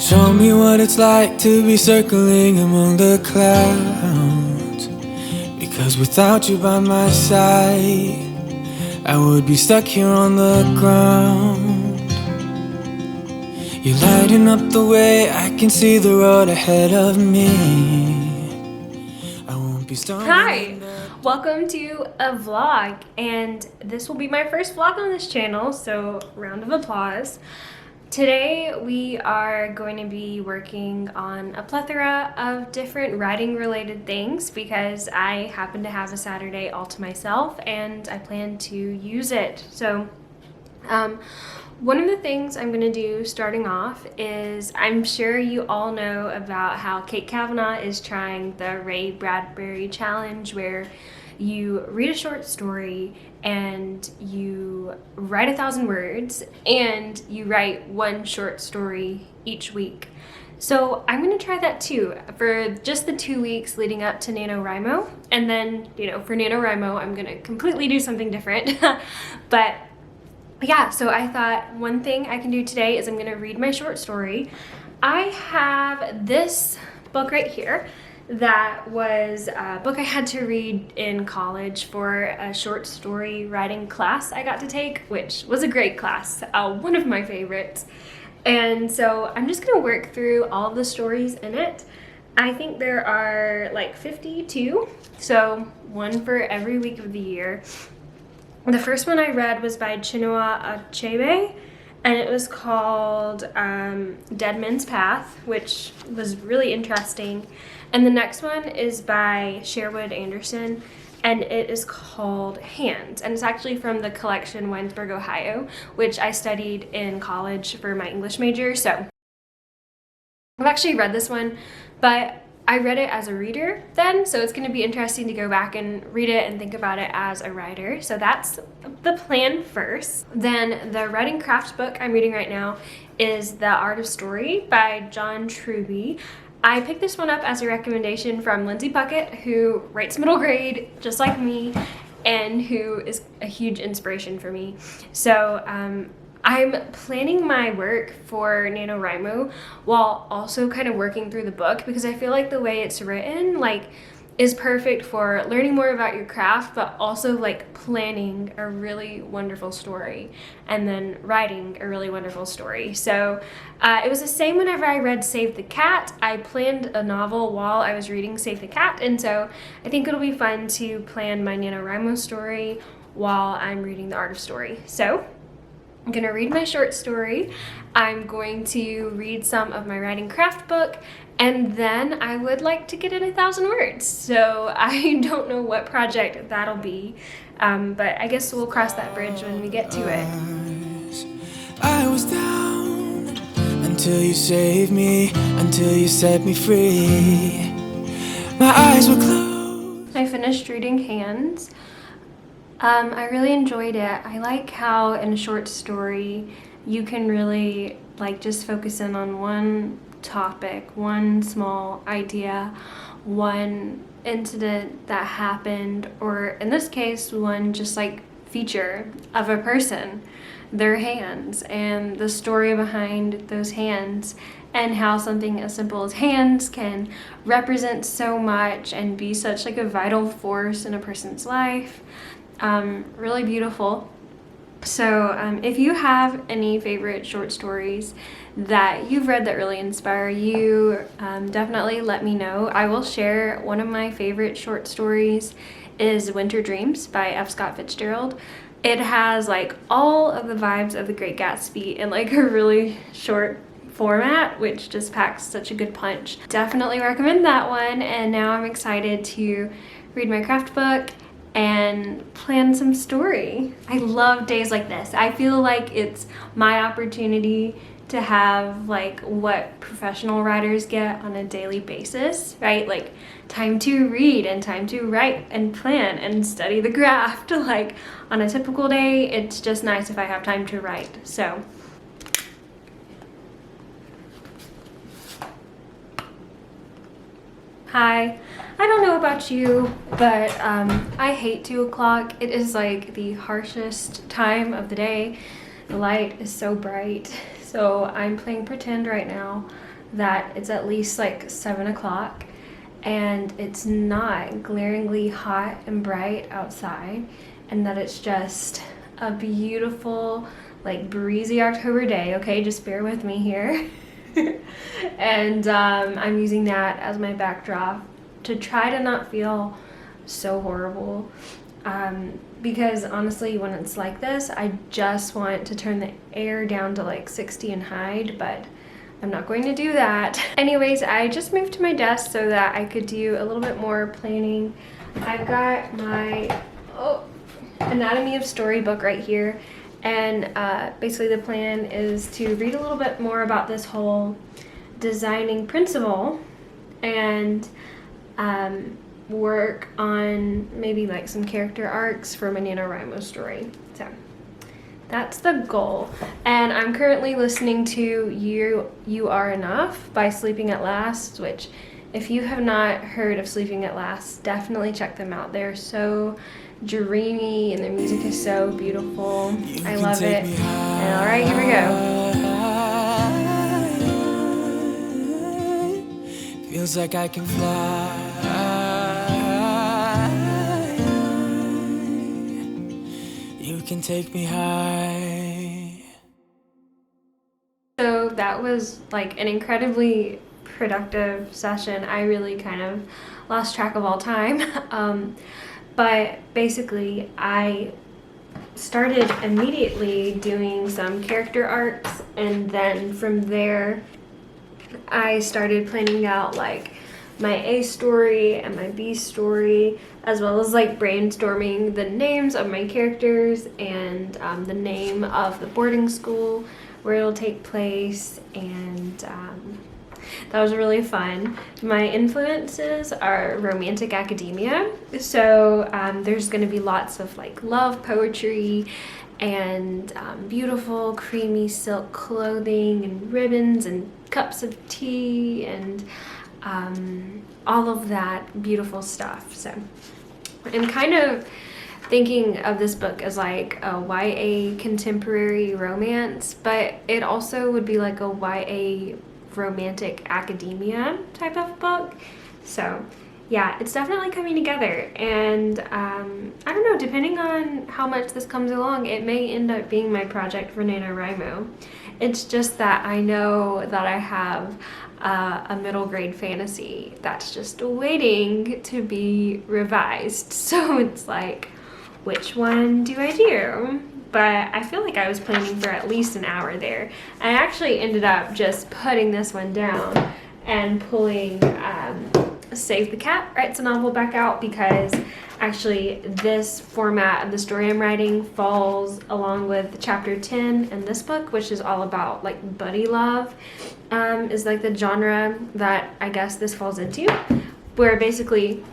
Show me what it's like to be circling among the clouds. Because without you by my side, I would be stuck here on the ground. You're lighting up the way, I can see the road ahead of me. I won't be stumbling. Hi! Welcome to a vlog, and this will be my first vlog on this channel, so round of applause. Today we are going to be working on a plethora of different writing related things because I happen to have a Saturday all to myself and I plan to use it. So one of the things I'm going to do starting off is, I'm sure you all know about how Kate Cavanaugh is trying the Ray Bradbury challenge, where you read a short story and you write 1,000 words and you write one short story each week. So I'm going to try that too for just the 2 weeks leading up to NaNoWriMo, and then, for NaNoWriMo I'm going to completely do something different. But yeah, so I thought one thing I can do today is I'm going to read my short story. I have this book right here that was a book I had to read in college for a short story writing class I got to take, which was a great class, one of my favorites. And so I'm just gonna work through all of the stories in it. I think there are like 52, so one for every week of the year. The first one I read was by Chinua Achebe, and it was called Dead Men's Path, which was really interesting. And the next one is by Sherwood Anderson, and it is called Hands, and it's actually from the collection Winesburg, Ohio, which I studied in college for my English major. So I've actually read this one, but I read it as a reader then, so it's going to be interesting to go back and read it and think about it as a writer. So that's the plan first. Then the writing craft book I'm reading right now is The Art of Story by John Truby. I picked this one up as a recommendation from Lindsay Puckett, who writes middle grade just like me and who is a huge inspiration for me. So I'm planning my work for NaNoWriMo while also kind of working through the book, because I feel like the way it's written is perfect for learning more about your craft, but also planning a really wonderful story and then writing a really wonderful story. So it was the same whenever I read Save the Cat. I planned a novel while I was reading Save the Cat, and so I think it'll be fun to plan my NaNoWriMo story while I'm reading The Art of Story. So I'm gonna read my short story, I'm going to read some of my writing craft book, and then I would like to get in 1,000 words. So I don't know what project that'll be, but I guess we'll cross that bridge when we get to it. I was down until you saved me, until you set me free. My eyes were closed. I finished reading Hands. I really enjoyed it. I like how in a short story you can really just focus in on one topic, one small idea, one incident that happened, or in this case, one just feature of a person, their hands, and the story behind those hands, and how something as simple as hands can represent so much and be such a vital force in a person's life. Really beautiful. So if you have any favorite short stories that you've read that really inspire you, definitely let me know. I will share one of my favorite short stories is Winter Dreams by F. Scott Fitzgerald. It has all of the vibes of The Great Gatsby in a really short format, which just packs such a good punch. Definitely recommend that one. And now I'm excited to read my craft book and plan some story. I love days like this. I feel like it's my opportunity to have what professional writers get on a daily basis, right? Time to read and time to write and plan and study the craft. On a typical day, it's just nice if I have time to write. So hi. I don't know about you, but I hate 2 o'clock. It is the harshest time of the day. The light is so bright. So I'm playing pretend right now. that it's at least like 7 o'clock and it's not glaringly hot and bright outside, and that it's just a beautiful, like, breezy October day. Okay, just bear with me here. And I'm using that as my backdrop to try to not feel so horrible, because honestly, when it's like this, I just want to turn the air down to like 60 and hide, but I'm not going to do that. Anyways, I just moved to my desk so that I could do a little bit more planning. I've got my Anatomy of Story book right here, and basically the plan is to read a little bit more about this whole designing principle and work on maybe like some character arcs for my NaNoWriMo story. So that's the goal. And I'm currently listening to You Are Enough by Sleeping at Last, which, if you have not heard of Sleeping at Last, definitely check them out. They're so dreamy and their music is so beautiful. I love it. And all right, here we go. Feels like I can fly. You can take me high. So that was like an incredibly productive session. I really kind of lost track of all time. But basically I started immediately doing some character arcs, and then from there I started planning out like my A story and my B story, as well as like brainstorming the names of my characters and the name of the boarding school where it'll take place, and that was really fun. My influences are romantic academia, so there's going to be lots of like love poetry and beautiful creamy silk clothing and ribbons and cups of tea and all of that beautiful stuff. So I'm kind of thinking of this book as like a YA contemporary romance, but it also would be like a YA romantic academia type of book. So yeah, it's definitely coming together, and I don't know, depending on how much this comes along, it may end up being my project for NaNoWriMo. It's just that I know that I have a middle grade fantasy that's just waiting to be revised. So it's like, which one do I do? But I feel like I was planning for at least an hour there. I actually ended up just putting this one down and pulling Save the Cat Writes a Novel back out, because actually this format of the story I'm writing falls along with chapter 10 in this book, which is all about like buddy love, is like the genre that I guess this falls into, where basically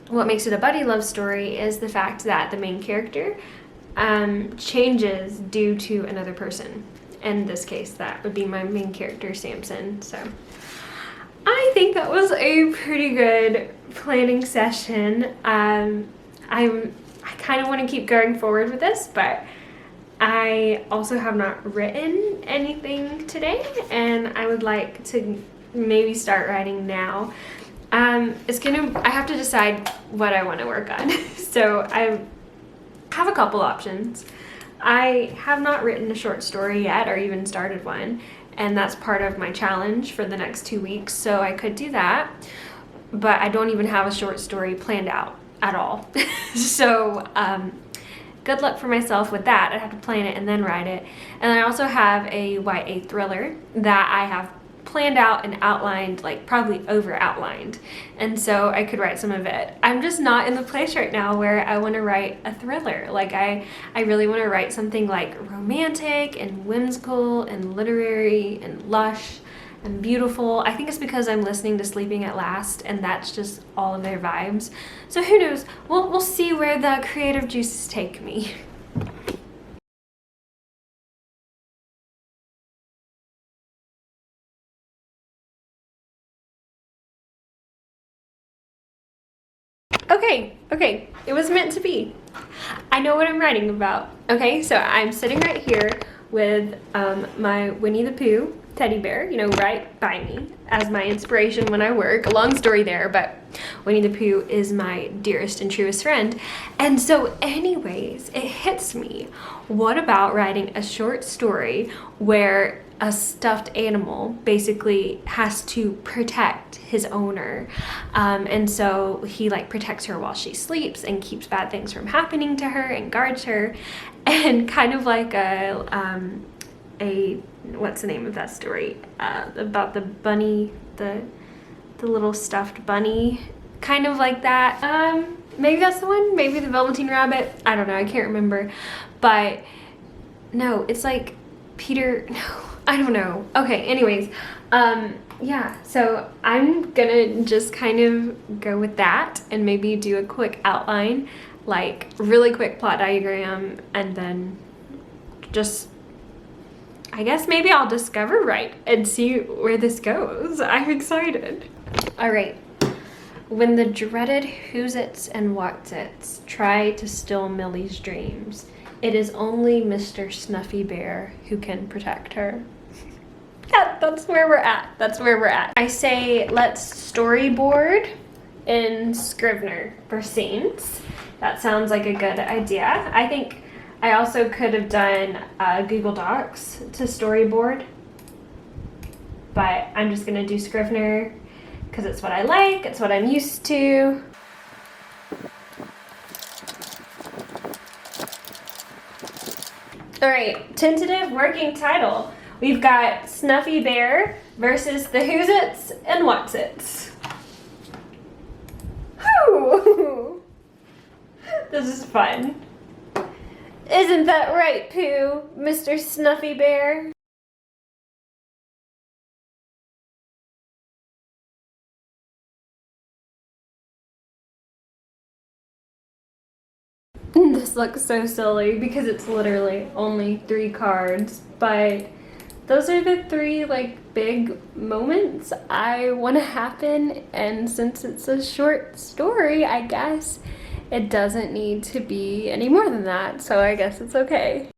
what makes it a buddy love story is the fact that the main character changes due to another person. In this case, that would be my main character, Samson. So I think that was a pretty good planning session. I kind of want to keep going forward with this, but I also have not written anything today, and I would like to maybe start writing now. I have to decide what I want to work on. So I have a couple options. I have not written a short story yet, or even started one, and that's part of my challenge for the next 2 weeks, so I could do that, but I don't even have a short story planned out at all. So good luck for myself with that. I have to plan it and then write it. And then I also have a YA thriller that I have planned out and outlined, like probably over outlined, and so I could write some of it. I'm just not in the place right now where I want to write a thriller. Like I really want to write something like romantic and whimsical and literary and lush and beautiful. I think it's because I'm listening to Sleeping at Last, and that's just all of their vibes. So who knows, we'll see where the creative juices take me. Okay, it was meant to be. I know what I'm writing about. Okay, so I'm sitting right here with my Winnie the Pooh teddy bear, you know, right by me as my inspiration when I work. A long story there, but Winnie the Pooh is my dearest and truest friend. And so anyways, it hits me. What about writing a short story where a stuffed animal basically has to protect his owner, and so he like protects her while she sleeps and keeps bad things from happening to her and guards her, and kind of like a what's the name of that story about the bunny, the little stuffed bunny, kind of like that. Maybe that's the one, maybe the Velveteen Rabbit, I don't know, I can't remember. But no, it's like Peter, no, I don't know. Okay, anyways, yeah, so I'm gonna just kind of go with that and maybe do a quick outline, like really quick plot diagram, and then just, I guess maybe I'll discover right and see where this goes. I'm excited. All right. When the dreaded Who's-its and What's-its try to steal Millie's dreams, it is only Mr. Snuffy Bear who can protect her. That's where we're at. That's where we're at. I say let's storyboard in Scrivener for scenes. That sounds like a good idea. I think I also could have done Google Docs to storyboard, but I'm just gonna do Scrivener because it's what I like, it's what I'm used to. All right, tentative working title. We've got Snuffy Bear versus the Who's-its and What's-its. Whew! This is fun. Isn't that right, Pooh, Mr. Snuffy Bear? This looks so silly because it's literally only 3 cards, but those are the 3 like big moments I want to happen, and since it's a short story, I guess it doesn't need to be any more than that, so I guess it's okay.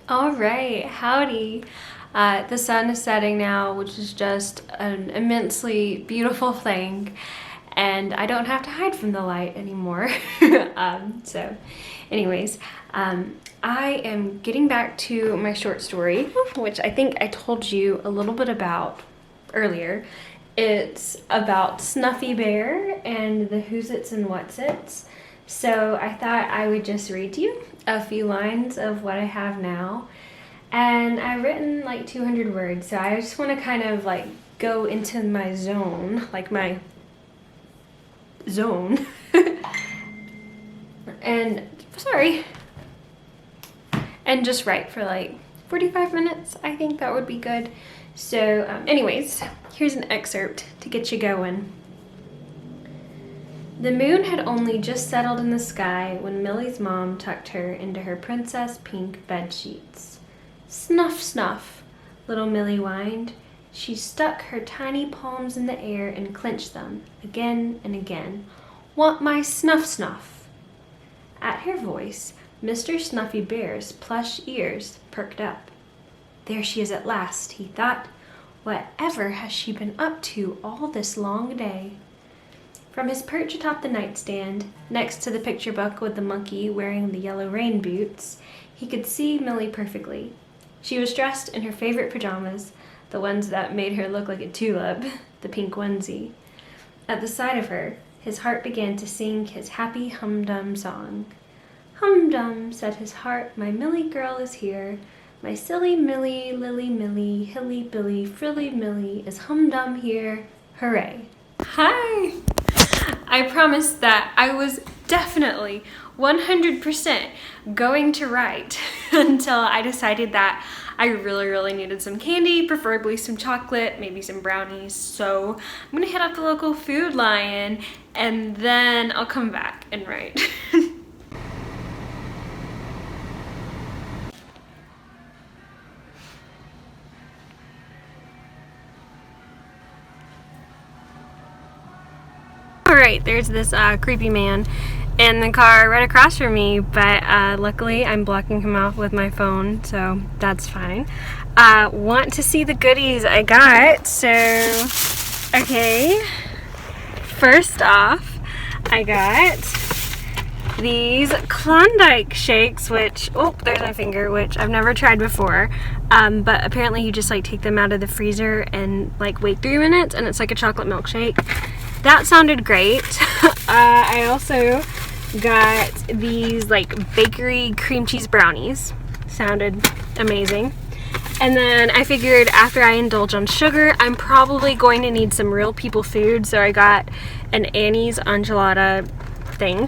All right, howdy. The sun is setting now, which is just an immensely beautiful thing, and I don't have to hide from the light anymore. So anyways, I am getting back to my short story, which I think I told you a little bit about earlier. It's about Snuffy Bear and the Who's-its and What's-its. So I thought I would just read to you a few lines of what I have now. And I've written like 200 words, so I just want to kind of like go into my zone, like my zone. And sorry. And just write for like 45 minutes. I think that would be good. So anyways, here's an excerpt to get you going. The moon had only just settled in the sky when Millie's mom tucked her into her princess pink bed sheets. Snuff, snuff, little Millie whined. She stuck her tiny palms in the air and clenched them again and again. Want my snuff, snuff? At her voice, Mr. Snuffy Bear's plush ears perked up. There she is at last, he thought. Whatever has she been up to all this long day? From his perch atop the nightstand, next to the picture book with the monkey wearing the yellow rain boots, he could see Millie perfectly. She was dressed in her favorite pajamas, the ones that made her look like a tulip, the pink onesie. At the side of her, his heart began to sing his happy hum-dum song. Hum-dum, said his heart, my Millie girl is here. My silly Millie, lily Millie, hilly billy, frilly Millie is hum-dum here. Hooray. Hi! I promised that I was definitely 100% going to write until I decided that I really needed some candy, preferably some chocolate, maybe some brownies. So I'm gonna head out the local Food Lion and then I'll come back and write. Alright, there's this creepy man in the car right across from me, but luckily I'm blocking him off with my phone, so that's fine. Want to see the goodies I got? So, okay. First off, I got these Klondike shakes, which, oh, there's my finger, which I've never tried before. But apparently you just like take them out of the freezer and like wait 3 minutes and it's like a chocolate milkshake. That sounded great. I also got these like bakery cream cheese brownies. Sounded amazing. And then I figured after I indulge on sugar, I'm probably going to need some real people food, so I got an Annie's enchilada thing.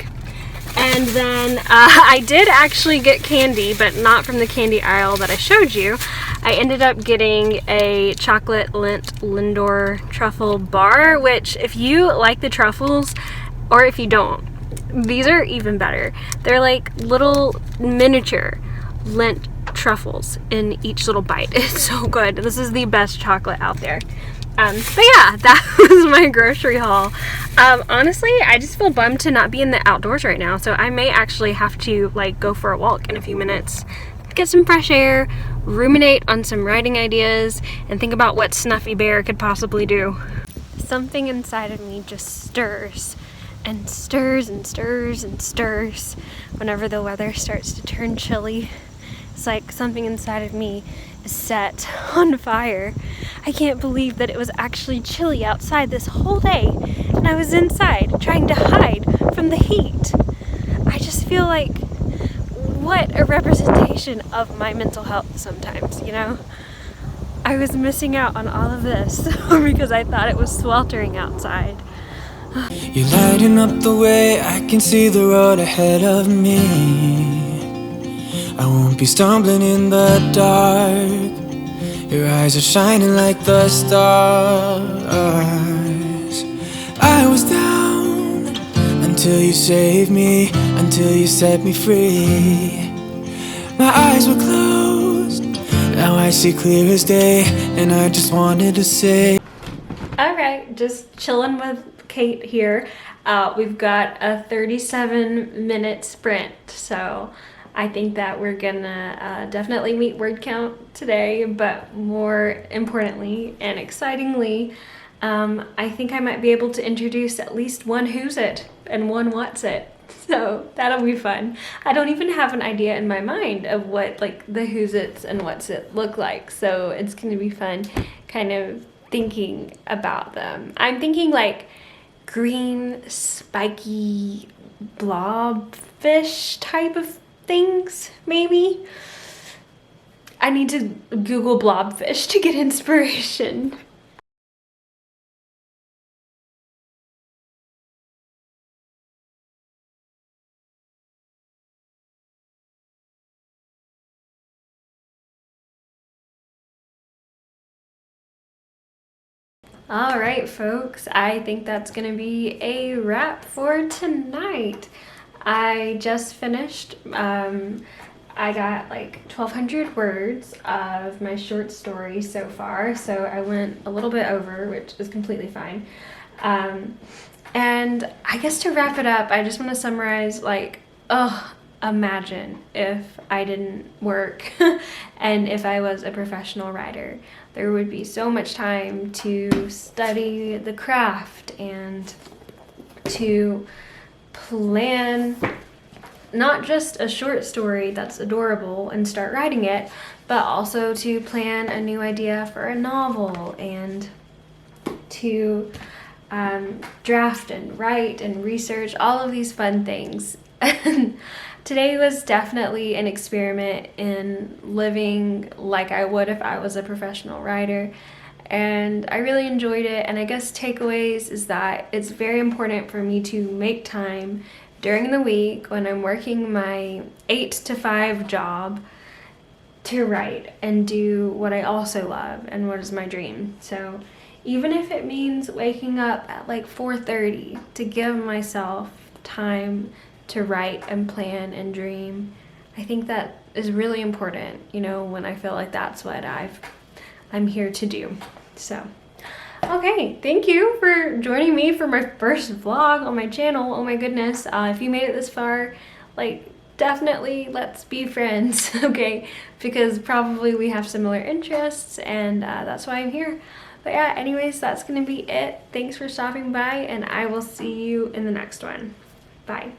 And then I did actually get candy, but not from the candy aisle that I showed you. I ended up getting a chocolate Lindt Lindor truffle bar, which if you like the truffles, or if you don't, these are even better. They're like little miniature Lindt truffles in each little bite. It's so good. This is the best chocolate out there. But yeah, that was my grocery haul. Honestly, I just feel bummed to not be in the outdoors right now, so I may actually have to like go for a walk in a few minutes, get some fresh air, ruminate on some writing ideas, and think about what Snuffy Bear could possibly do. Something inside of me just stirs and stirs and stirs and stirs whenever the weather starts to turn chilly. It's like something inside of me is set on fire. I can't believe that it was actually chilly outside this whole day, and I was inside trying to hide from the heat. I just feel like, what a representation of my mental health sometimes, you know? I was missing out on all of this because I thought it was sweltering outside. You're lighting up the way, I can see the road ahead of me. I won't be stumbling in the dark. Your eyes are shining like the stars. I was down until you saved me, until you set me free. My eyes were closed, now I see clear as day, and I just wanted to say, alright, just chilling with Kate here. We've got a 37-minute sprint, so I think that we're gonna definitely meet word count today, but more importantly and excitingly, I think I might be able to introduce at least one Who's It and one What's It. So that'll be fun. I don't even have an idea in my mind of what like the Who's It's and What's It look like, so it's gonna be fun kind of thinking about them. I'm thinking like green, spiky blobfish type of things, maybe. I need to Google blobfish to get inspiration. All right, folks, I think that's gonna be a wrap for tonight. I just finished, I got like 1,200 words of my short story so far, so I went a little bit over, which is completely fine. And I guess to wrap it up, I just want to summarize, like, imagine if I didn't work and if I was a professional writer. There would be so much time to study the craft and to plan not just a short story that's adorable and start writing it, but also to plan a new idea for a novel and to draft and write and research, all of these fun things. Today was definitely an experiment in living like I would if I was a professional writer, and I really enjoyed it. And I guess takeaways is that it's very important for me to make time during the week when I'm working my 8 to 5 job to write and do what I also love and what is my dream. So even if it means waking up at like 4:30 to give myself time to write and plan and dream, I think that is really important, you know, when I feel like that's what I'm here to do. So Okay, thank you for joining me for my first vlog on my channel. Oh my goodness, if you made it this far, like, definitely let's be friends, okay? Because probably we have similar interests, and that's why I'm here. But yeah, anyways, that's gonna be it. Thanks for stopping by, and I will see you in the next one. Bye.